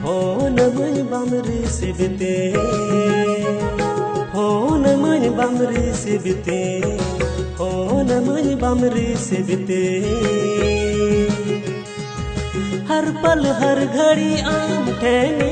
Phone मन बमरी से बिते, फोन मन बमरी से बिते, फोन मन बमरी से बिते। हर पल हर घड़ी आम ठहने